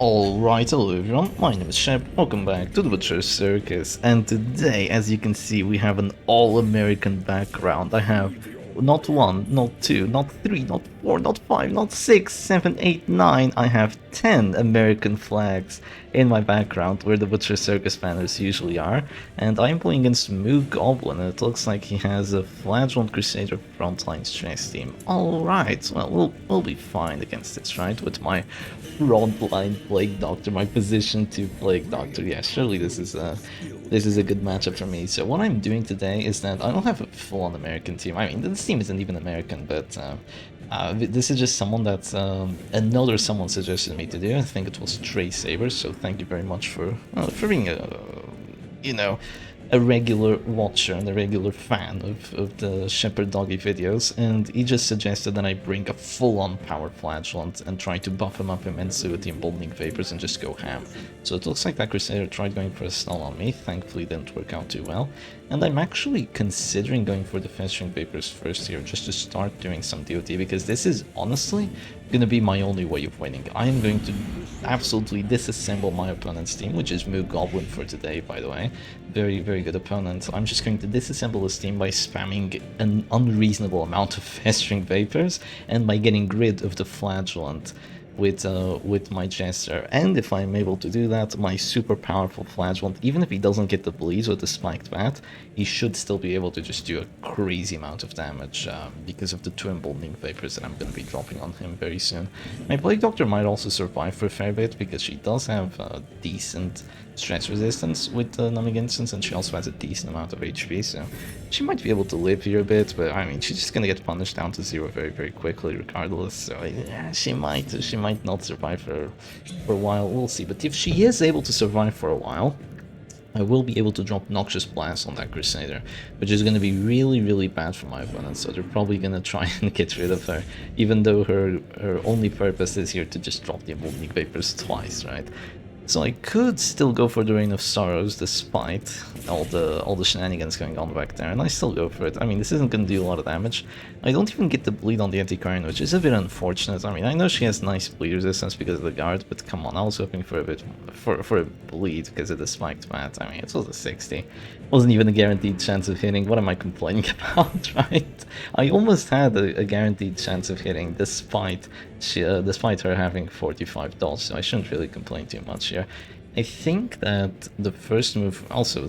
Alright, hello everyone, my name is Shep, welcome back to the Butcher's Circus, and today, as you can see, we have an all-American background. I have not one, not two, not three, not four, not five, not six, seven, eight, nine, I have 10 American flags in my background where the Butcher Circus banners usually are, and I'm playing against Moo Goblin, and it looks like he has a Flagellant Crusader frontline stress team. Alright, well, we'll be fine against this, right, with my frontline Plague Doctor, my position to Plague Doctor. Yeah, surely this is a good matchup for me. So what I'm doing today is that I don't have a full-on American team. I mean, this team isn't even American, but this is just someone that another someone suggested me to do. I think it was Trey Sabers. So thank you very much for being a regular watcher and a regular fan of the Shepherd Doggy videos, and he just suggested that I bring a full-on power Flagellant and try to buff him up immensely with the Emboldening Vapors and just go ham. So it looks like that Crusader tried going for a stun on me, thankfully didn't work out too well, and I'm actually considering going for the Festering Vapors first here, just to start doing some DOT, because this is honestly gonna be my only way of winning. I am going to absolutely disassemble my opponent's team, which is Moo Goblin for today, by the way. Very good opponent. I'm just going to disassemble his team by spamming an unreasonable amount of Festering Vapors and by getting rid of the Flagellant with my Jester. And if I'm able to do that, my super powerful Flagellant, even if he doesn't get the bleeds with the Spiked Bat, he should still be able to just do a crazy amount of damage because of the 2 Emboldening Vapors that I'm going to be dropping on him very soon. My Plague Doctor might also survive for a fair bit because she does have decent stress resistance with the Numbing Instance, and she also has a decent amount of HP, so she might be able to live here a bit, but I mean, she's just gonna get punished down to 0 very quickly regardless, so yeah, she might not survive for a while, we'll see. But if she is able to survive for a while, I will be able to drop Noxious Blast on that Crusader, which is going to be really bad for my opponent, so they're probably going to try and get rid of her, even though her only purpose is here to just drop the Emboldening Vapors twice, right? So I could still go for the Reign of Sorrows despite all the shenanigans going on back there, and I still go for it. I mean, this isn't going to do a lot of damage. I don't even get the bleed on the Antiquarian, which is a bit unfortunate. I mean, I know she has nice bleed resistance because of the guard, but come on, I was hoping for a bit for a bleed because of the Spiked Bat. I mean, it was a 60. Wasn't even a guaranteed chance of hitting. What am I complaining about, right? I almost had a guaranteed chance of hitting despite her having 45 dodge, so I shouldn't really complain too much here. I think that the first move, also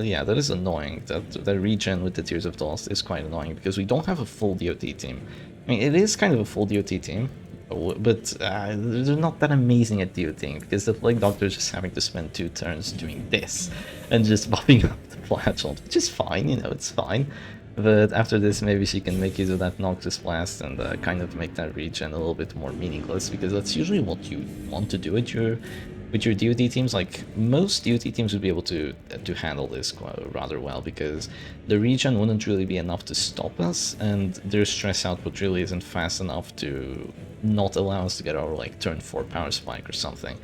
yeah, that is annoying. That regen with the Tears of Dust is quite annoying because we don't have a full DOT team. I mean, it is kind of a full DOT team, but they're not that amazing at DOTing because the Plague Doctor is just having to spend 2 turns doing this and just buffing up the Flagellant, which is fine, you know, it's fine. But after this, maybe she can make use of that Noxious Blast and kind of make that regen a little bit more meaningless, because that's usually what you want to do with your DOT teams. Like, most DOT teams would be able to handle this rather well, because the regen wouldn't really be enough to stop us, and their stress output really isn't fast enough to not allow us to get our, like, turn 4 power spike or something.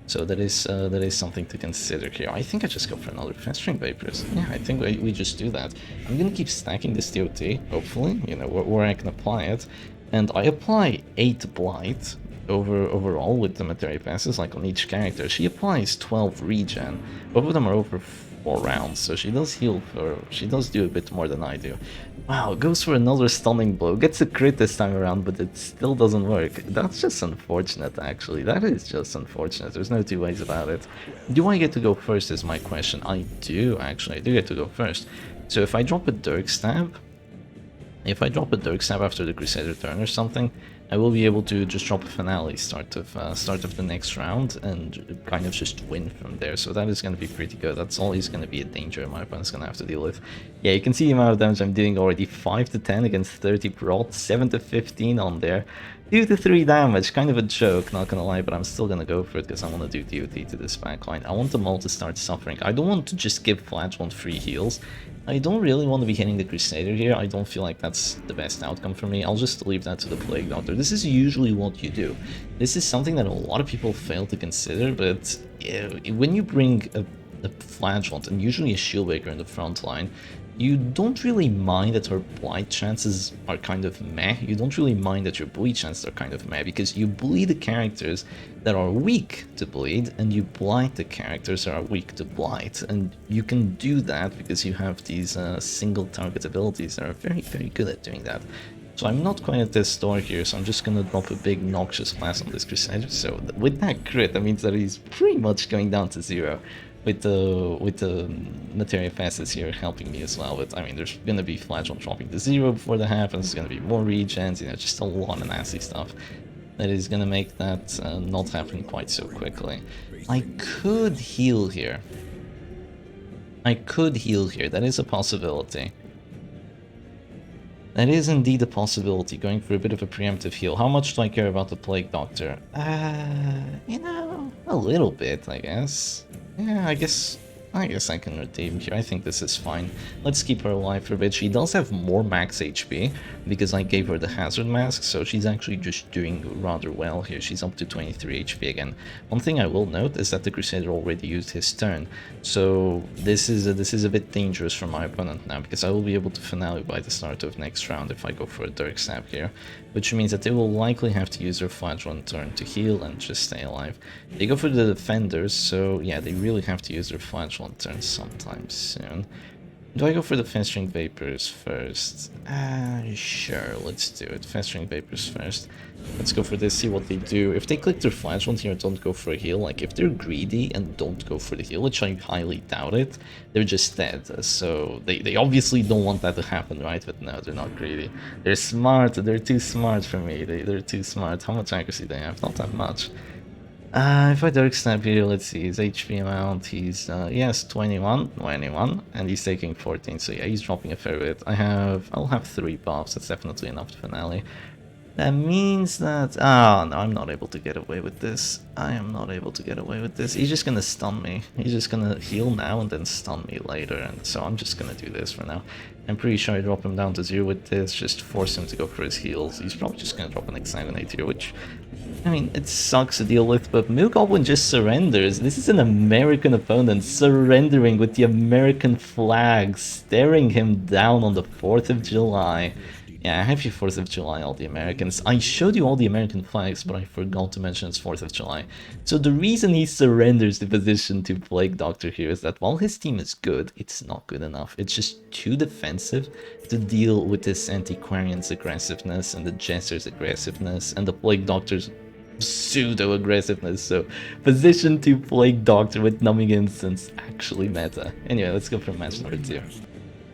So that is something to consider here. I think I just go for another Festering Vapors. Yeah, I think we just do that. I'm gonna keep stacking this DOT, hopefully, you know, where I can apply it. And I apply 8 Blight overall with the Materia passes, like on each character. She applies 12 regen. Both of them are over 4 rounds, so she does heal she does do a bit more than I do. Wow, goes for another stunning blow, gets a crit this time around, but it still doesn't work. That's just unfortunate, actually. That is just unfortunate. There's no two ways about it. Do I get to go first is my question. I do, actually. I do get to go first. So if I drop a Dirk Stab, after the Crusader turn or something, I will be able to just drop a Finale start of the next round and kind of just win from there. So that is going to be pretty good. That's always going to be a danger my opponent's going to have to deal with. Yeah, you can see the amount of damage I'm doing already. 5 to 10 against 30 prot, 7 to 15 on there. 2 to 3 damage, kind of a joke, not gonna lie, but I'm still gonna go for it because I want to do DOT to this backline. I want them all to start suffering. I don't want to just give Flagellant free heals. I don't really want to be hitting the Crusader here. I don't feel like that's the best outcome for me. I'll just leave that to the Plague Doctor. This is usually what you do. This is something that a lot of people fail to consider, but when you bring a Flagellant and usually a Shieldbreaker in the front line, you don't really mind that her blight chances are kind of meh. You don't really mind that your bleed chances are kind of meh, because you bleed the characters that are weak to bleed, and you blight the characters that are weak to blight. And you can do that because you have these single target abilities that are very, very good at doing that. So I'm not quite at this store here, so I'm just gonna drop a big noxious blast on this Crusader. So with that crit, that means that he's pretty much going down to 0. With the Materia Facets here helping me as well. But I mean, there's gonna be Flagellant dropping to 0 before that happens. There's gonna be more regens, you know, just a lot of nasty stuff that is gonna make that not happen quite so quickly. I could heal here. That is a possibility. That is indeed a possibility, going for a bit of a preemptive heal. How much do I care about the Plague Doctor? You know, a little bit, I guess. Yeah, I guess I can redeem here. I think this is fine. Let's keep her alive for a bit. She does have more max HP because I gave her the Hazard Mask, so she's actually just doing rather well here. She's up to 23 HP again. One thing I will note is that the Crusader already used his turn, so this is a bit dangerous for my opponent now, because I will be able to finale by the start of next round if I go for a Dirk Stab here, which means that they will likely have to use their Flagellant turn to heal and just stay alive. They go for the Defenders, so yeah, they really have to use their Flagellant turn sometime soon. Do I go for the Festering Vapors first? Sure, let's do it. Festering Vapors first. Let's go for this, see what they do. If they click their Flagellant here and don't go for a heal, like if they're greedy and don't go for the heal, which I highly doubt it, they're just dead. So they obviously don't want that to happen, right? But no, they're not greedy. They're smart, they're too smart for me. They're too smart. How much accuracy do they have? Not that much. If I Dirk Stab here, let's see, his HP amount, he's, yes, 21, and he's taking 14, so yeah, he's dropping a fair bit. I'll have 3 buffs, that's definitely enough to finale. That means that, oh no, I'm not able to get away with this. I am not able to get away with this. He's just gonna stun me. He's just gonna heal now and then stun me later, and so I'm just gonna do this for now. I'm pretty sure I drop him down to 0 with this, just force him to go for his heals. He's probably just gonna drop an Exsanguinate here, which, I mean, it sucks to deal with, but Milk Goblin just surrenders. This is an American opponent surrendering with the American flag, staring him down on the 4th of July. Yeah, happy 4th of July, all the Americans. I showed you all the American flags, but I forgot to mention it's 4th of July. So the reason he surrenders the position to Plague Doctor here is that while his team is good, it's not good enough. It's just too defensive to deal with this Antiquarian's aggressiveness and the Jester's aggressiveness and the Plague Doctor's pseudo-aggressiveness. So position to Plague Doctor with Numbing Instance actually meta. Anyway, let's go for match number 2.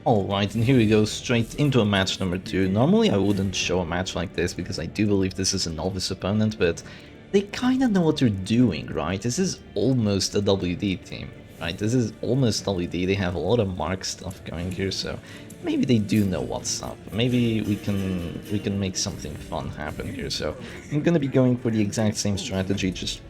Alright, and here we go, straight into a match number 2. Normally I wouldn't show a match like this because I do believe this is a novice opponent, but they kind of know what they're doing, right? This is almost a WD team, right? This is almost WD. They have a lot of Mark stuff going here, so maybe they do know what's up. Maybe we can make something fun happen here. So I'm gonna be going for the exact same strategy, just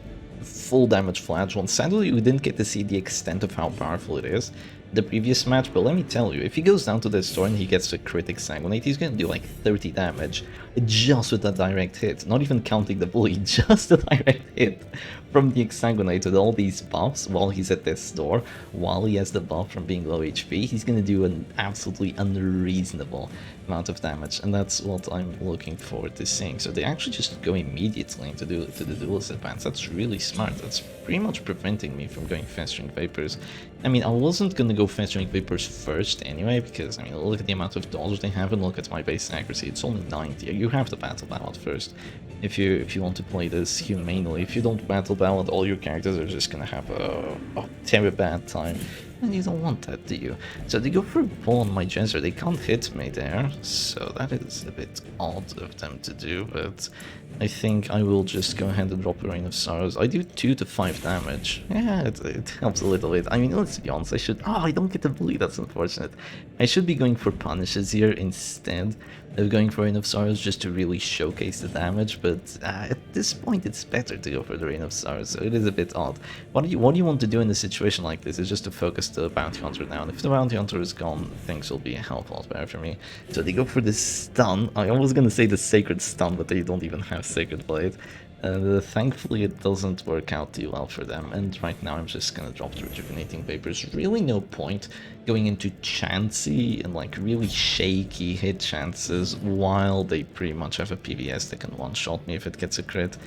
full damage Flagellant. Sadly, we didn't get to see the extent of how powerful it is the previous match, but let me tell you, if he goes down to this store and he gets a critic Exsanguinate, he's gonna do like 30 damage just with a direct hit, not even counting the bleed, just a direct hit from the Exsanguinate with all these buffs while he's at this store, while he has the buff from being low HP. He's gonna do an absolutely unreasonable amount of damage, and that's what I'm looking forward to seeing. So they actually just go immediately into the Duelist Advance. That's really smart. That's pretty much preventing me from going Festering Vapors. I mean, I wasn't gonna go Festering Vapors first anyway, because, I mean, look at the amount of dodge they have and look at my base accuracy. It's only 90. You have to Battle Ballad first if you want to play this humanely. If you don't Battle Ballad, all your characters are just gonna have a terrible bad time. And you don't want that, do you? So they go for a pull on my Jester. They can't hit me there, so that is a bit odd of them to do, but I think I will just go ahead and drop a Rain of Sorrows. I do 2 to 5 damage. Yeah, it helps a little bit. I mean, let's be honest, I should... Oh, I don't get the bleed, that's unfortunate. I should be going for Punishes here instead of going for Rain of Sorrows just to really showcase the damage, but at this point it's better to go for the Rain of Sorrows, so it is a bit odd. What do you want to do in a situation like this is just to focus the Bounty Hunter now, and if the Bounty Hunter is gone, things will be a hell of a lot better for me. So they go for this stun. I was gonna say the Sacred Stun, but they don't even have Sacred Blade. Thankfully, it doesn't work out too well for them, and right now I'm just gonna drop the Rejuvenating Vapors. Really no point going into chancy and like really shaky hit chances while they pretty much have a PVS that can one-shot me if it gets a crit.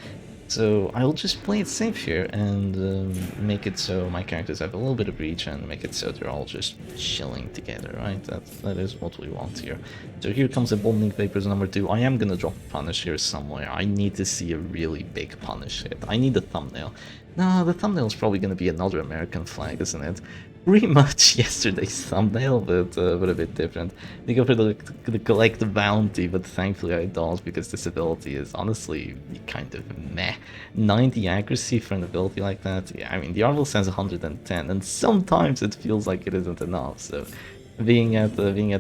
So I'll just play it safe here and make it so my characters have a little bit of reach and make it so they're all just chilling together, right? That is what we want here. So here comes Emboldening Vapors number 2. I am gonna drop a punish here somewhere. I need to see a really big punish hit. I need a thumbnail. No, the thumbnail is probably gonna be another American flag, isn't it? Pretty much yesterday's thumbnail, but a bit different. They go for the collect the bounty, but thankfully I dodged because this ability is honestly kind of meh. 90 accuracy for an ability like that? Yeah, I mean, the Arvel says 110, and sometimes it feels like it isn't enough, so being at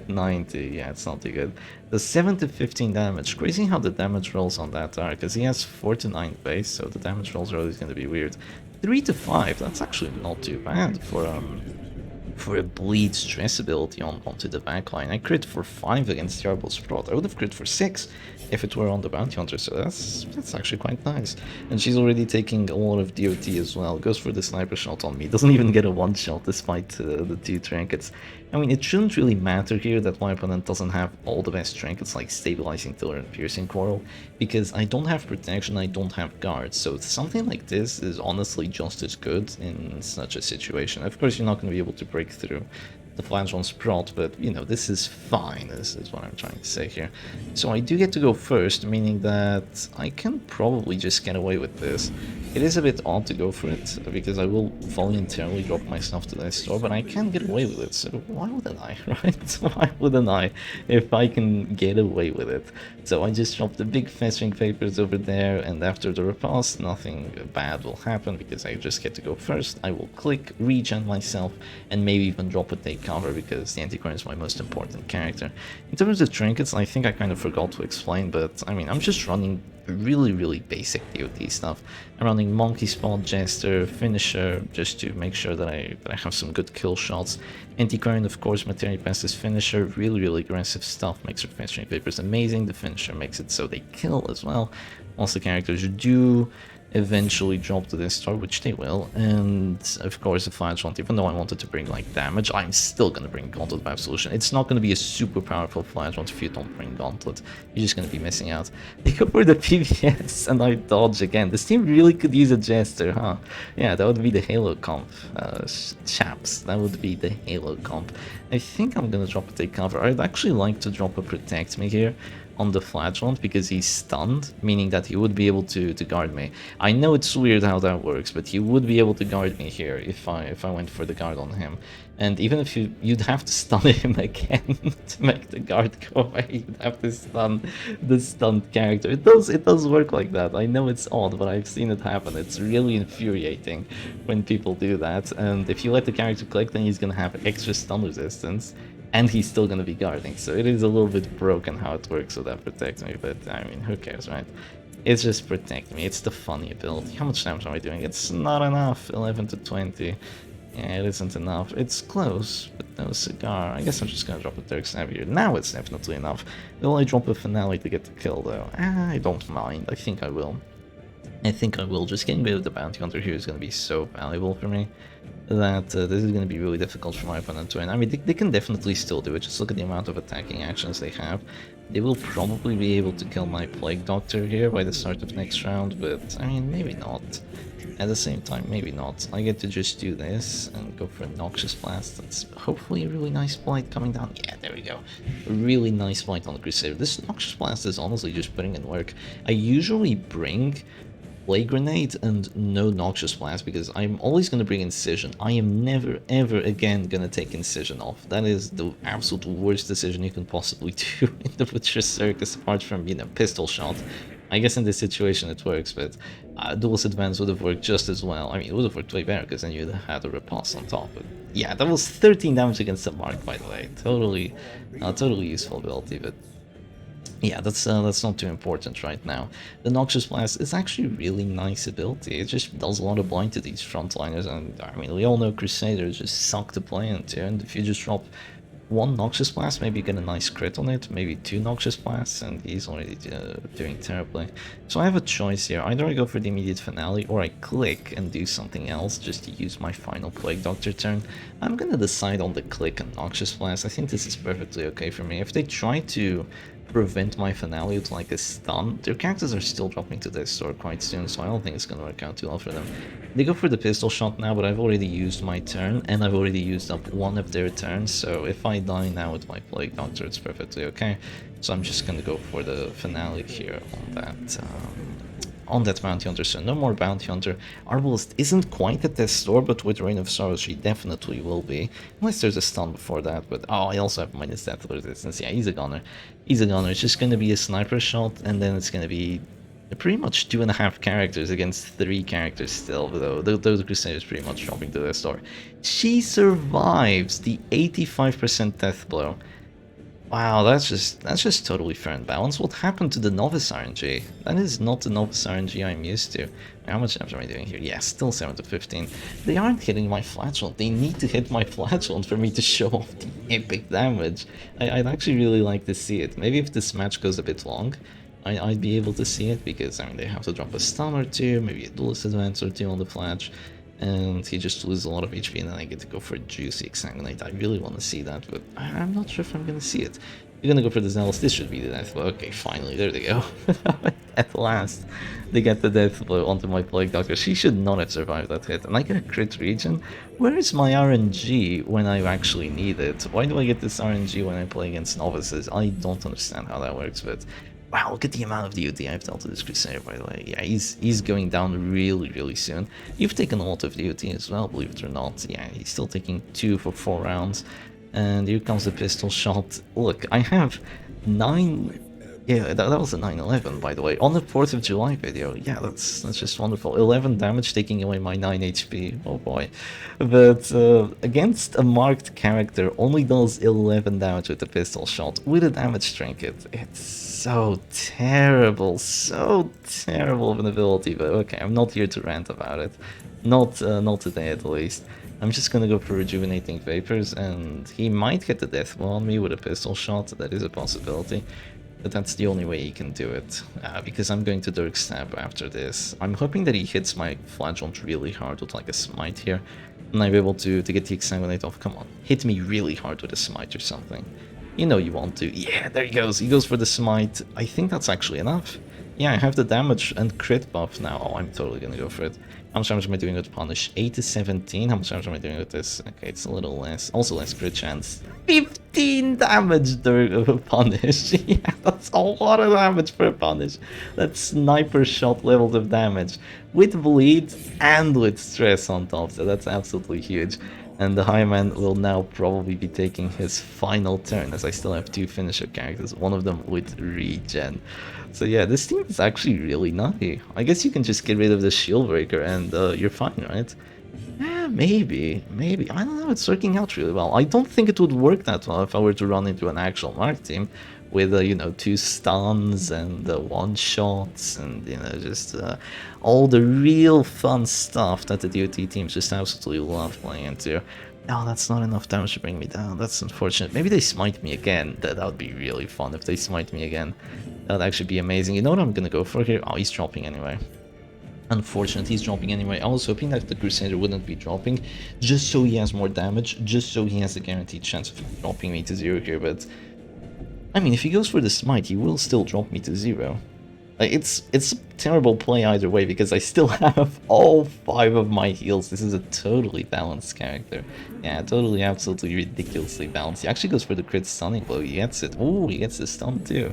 90, yeah, it's not too good. The 7 to 15 damage, crazy how the damage rolls on that are, because he has 4 to 9 base, so the damage rolls are always going to be weird. 3 to 5, that's actually not too bad for a bleed stress ability onto the backline. I crit for 5 against Yarbo's Fraud. I would have crit for 6 if it were on the Bounty Hunter, so that's actually quite nice. And she's already taking a lot of DOT as well. Goes for the sniper shot on me. Doesn't even get a one-shot despite the 2 trinkets. I mean, it shouldn't really matter here that my opponent doesn't have all the best trinkets like Stabilizing Tiller and Piercing Coral, because I don't have protection, I don't have guards, so something like this is honestly just as good in such a situation. Of course, you're not going to be able to break through the Flagellant Sprout, but, you know, this is fine, this is what I'm trying to say here. So I do get to go first, meaning that I can probably just get away with this. It is a bit odd to go for it, because I will voluntarily drop myself to this store, but I can get away with it, so why wouldn't I, right? Why wouldn't I, if I can get away with it? So I just drop the big Festering Vapors over there, and after the repulse, nothing bad will happen, because I just get to go first. I will click, regen myself, and maybe even drop a take cover, because the Antiquarian is my most important character. In terms of trinkets, I think I kind of forgot to explain, but I mean, I'm just running really basic DOT stuff. I'm running Monkey Spot, Jester, Finisher, just to make sure that I have some good kill shots. Antiquarian, of course, Materia Passes Finisher, really aggressive stuff, makes her Festering Vapors amazing. The Finisher makes it so they kill as well. Once the characters do eventually drop to this star, which they will, and of course the Flagellant, even though I wanted to bring like damage, I'm still gonna bring Gauntlet of Absolution. It's not gonna be a super powerful Flagellant if you don't bring Gauntlet. You're just gonna be missing out. They go for the PVS and I dodge again. This team really could use a Jester, huh? Yeah, that would be the Halo comp, chaps. That would be the Halo comp. I think I'm gonna drop a take cover. I'd actually like to drop a Protect Me here on the Flagellant because he's stunned, meaning that he would be able to guard me. I know it's weird how that works, but he would be able to guard me here if I went for the guard on him. And even if you'd have to stun him again to make the guard go away, you'd have to stun the stunned character. It does work like that. I know it's odd, but I've seen it happen. It's really infuriating when people do that. And if you let the character click, then he's gonna have extra stun resistance, and he's still gonna be guarding. So it is a little bit broken how it works, so that protects me, but I mean, who cares, right? It's just protect me. It's the funny ability. How much damage am I doing? It's not enough. 11 to 20. Yeah, it isn't enough. It's close, but no cigar. I guess I'm just gonna drop a Dirk Stab here. Now it's definitely enough. Will I drop a Finale to get the kill, though? I don't mind. I think I will. Just getting rid of the Bounty Hunter here is gonna be so valuable for me that this is going to be really difficult for my opponent to win. I mean, they can definitely still do it. Just look at the amount of attacking actions they have. They will probably be able to kill my Plague Doctor here by the start of next round, but I mean, maybe not. At the same time, maybe not. I get to just do this and go for a Noxious Blast. That's hopefully a really nice blight coming down. Yeah, there we go. A really nice blight on the Crusader. This Noxious Blast is honestly just putting in work. I usually bring Plague Grenade and no Noxious Blast because I'm always going to bring Incision. I am never ever again going to take Incision off. That is the absolute worst decision you can possibly do in the Butcher's Circus, apart from, you know, Pistol Shot. I guess in this situation it works, but Duel's Advance would have worked just as well. I mean, it would have worked way better because then you'd have had a Repulse on top. But yeah, that was 13 damage against the Mark, by the way. Totally useful ability, but yeah, that's not too important right now. The Noxious Blast is actually a really nice ability. It just does a lot of blind to these frontliners, and I mean, we all know Crusaders just suck to play into, and if you just drop one Noxious Blast, maybe get a nice crit on it, maybe two Noxious Blasts, and he's already doing terribly. So I have a choice here. Either I go for the immediate finale, or I click and do something else just to use my final Plague Doctor turn. I'm gonna decide on the click and Noxious Blast. I think this is perfectly okay for me. If they try to prevent my finale with like a stun, their characters are still dropping to this store quite soon, so I don't think it's gonna work out too well for them. They go for the pistol shot now, but I've already used my turn, and I've already used up one of their turns, so if I die now with my Plague Doctor, it's perfectly okay. So I'm just gonna go for the finale here on that Bounty Hunter, so no more Bounty Hunter. Arbalest isn't quite at this store, but with Reign of Sorrows she definitely will be. Unless there's a stun before that, but oh, I also have minus death resistance. Yeah, he's a gunner. He's a gunner. It's just gonna be a sniper shot, and then it's gonna be pretty much 2.5 characters against 3 characters still, though those Crusaders pretty much dropping to this store. She survives the 85% death blow. Wow, that's just totally fair and balanced. What happened to the Novice RNG? That is not the Novice RNG I'm used to. How much damage am I doing here? Yeah, still 7 to 15. They aren't hitting my Flagellant. They need to hit my Flagellant for me to show off the epic damage. I'd actually really like to see it. Maybe if this match goes a bit long, I'd be able to see it, because I mean they have to drop a stun or two, maybe a duelist advance or two on the Flash, and he just loses a lot of HP, and then I get to go for a juicy Exsanguinate. I really want to see that, but I'm not sure if I'm gonna see it. You're gonna go for the Zealous. This should be the death blow. Okay, finally, there they go. At last, they get the death blow onto my Plague Doctor. She should not have survived that hit. And I get a crit region. Where is my RNG when I actually need it? Why do I get this RNG when I play against novices? I don't understand how that works, but wow, look at the amount of DOT I've dealt to this Crusader, by the way. Yeah, he's going down really soon. You've taken a lot of DOT as well, believe it or not. Yeah, he's still taking 2 for 4 rounds. And here comes the pistol shot. Look, I have 9... Yeah, that was a 9/11, by the way, on the 4th of July video. Yeah, that's just wonderful. 11 damage, taking away my 9 HP. Oh boy. But against a marked character, only does 11 damage with the pistol shot with a damage trinket. It's so terrible of an ability. But okay, I'm not here to rant about it. Not today, at least. I'm just gonna go for Rejuvenating Vapors, and he might get the death blow on me with a pistol shot. That is a possibility. But that's the only way he can do it, because I'm going to Dirk Stab after this. I'm hoping that he hits my Flagellant really hard with like a Smite here, and I'm able to get the Exsanguinate off. Come on, hit me really hard with a Smite or something. You know you want to. Yeah, there he goes. He goes for the Smite. I think that's actually enough. Yeah, I have the damage and crit buff now. Oh, I'm totally gonna go for it. How much damage am I doing with Punish? 8 to 17. How much damage am I doing with this? Okay, it's a little less. Also less crit chance. 15 damage during Punish. Yeah, that's a lot of damage for a Punish. That's sniper shot levels of damage. With bleed and with stress on top, so that's absolutely huge. And the High Man will now probably be taking his final turn, as I still have 2 finisher characters, one of them with regen. So yeah, this team is actually really nutty. I guess you can just get rid of the Shield Breaker and you're fine, right? Yeah, maybe. I don't know, it's working out really well. I don't think it would work that well if I were to run into an actual Mark team with, you know, 2 stuns and 1-shots and, you know, just all the real fun stuff that the DOT teams just absolutely love playing into. No, that's not enough damage to bring me down. That's unfortunate. Maybe they smite me again. That would be really fun if they smite me again. That would actually be amazing. You know what I'm gonna go for here? Oh, he's dropping anyway. Unfortunate, he's dropping anyway. I was hoping that the Crusader wouldn't be dropping, just so he has more damage, just so he has a guaranteed chance of dropping me to 0 here, but I mean, if he goes for the Smite, he will still drop me to 0. It's a terrible play either way, because I still have all 5 of my heals. This is a totally balanced character. Yeah, totally, absolutely ridiculously balanced. He actually goes for the crit stunning blow. He gets it. Oh, he gets the stun too.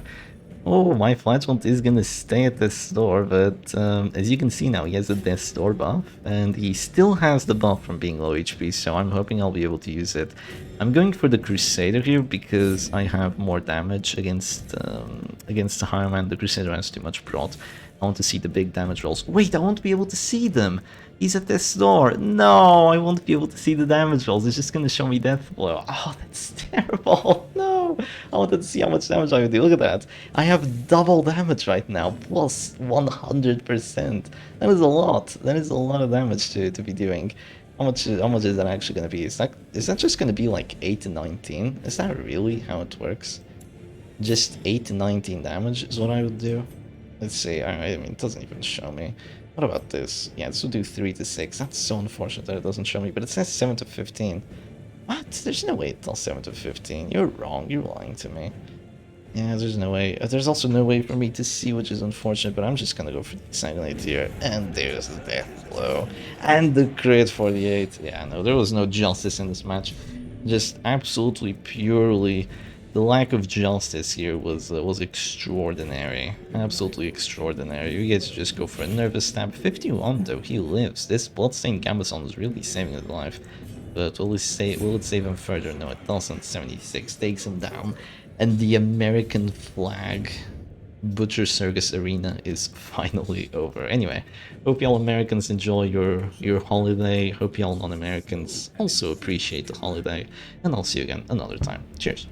Oh, my Flagellant is gonna stay at this store, but as you can see now, he has a Death Store buff, and he still has the buff from being low HP, so I'm hoping I'll be able to use it. I'm going for the Crusader here because I have more damage against the Higher Man. The Crusader has too much prot. I want to see the big damage rolls. Wait, I won't be able to see them! He's at this door! No, I won't be able to see the damage rolls. It's just gonna show me Death Blow. Oh, that's terrible! No! I wanted to see how much damage I would do. Look at that. I have double damage right now, plus 100%. That is a lot. That is a lot of damage to be doing. How much is that actually gonna be? Is that just gonna be like 8 to 19? Is that really how it works? Just 8 to 19 damage is what I would do. Let's see. I mean, it doesn't even show me. What about this? Yeah, this would do 3 to 6. That's so unfortunate that it doesn't show me, but it says 7 to 15. What? There's no way it tells 7 to 15. You're wrong. You're lying to me. Yeah, there's no way. There's also no way for me to see, which is unfortunate, but I'm just gonna go for the Sanguinate here. And there's the death blow. And the crit for the 8. Yeah, no, there was no justice in this match. Just absolutely, purely, the lack of justice here was extraordinary. Absolutely extraordinary. You guys just go for a nervous stab. 51 though, he lives. This Bloodstained Gambeson is really saving his life. But will it save him further? No, it doesn't. 76 takes him down. And the American flag Butcher Circus Arena is finally over. Anyway, hope y'all Americans enjoy your holiday. Hope y'all non-Americans also appreciate the holiday. And I'll see you again another time. Cheers.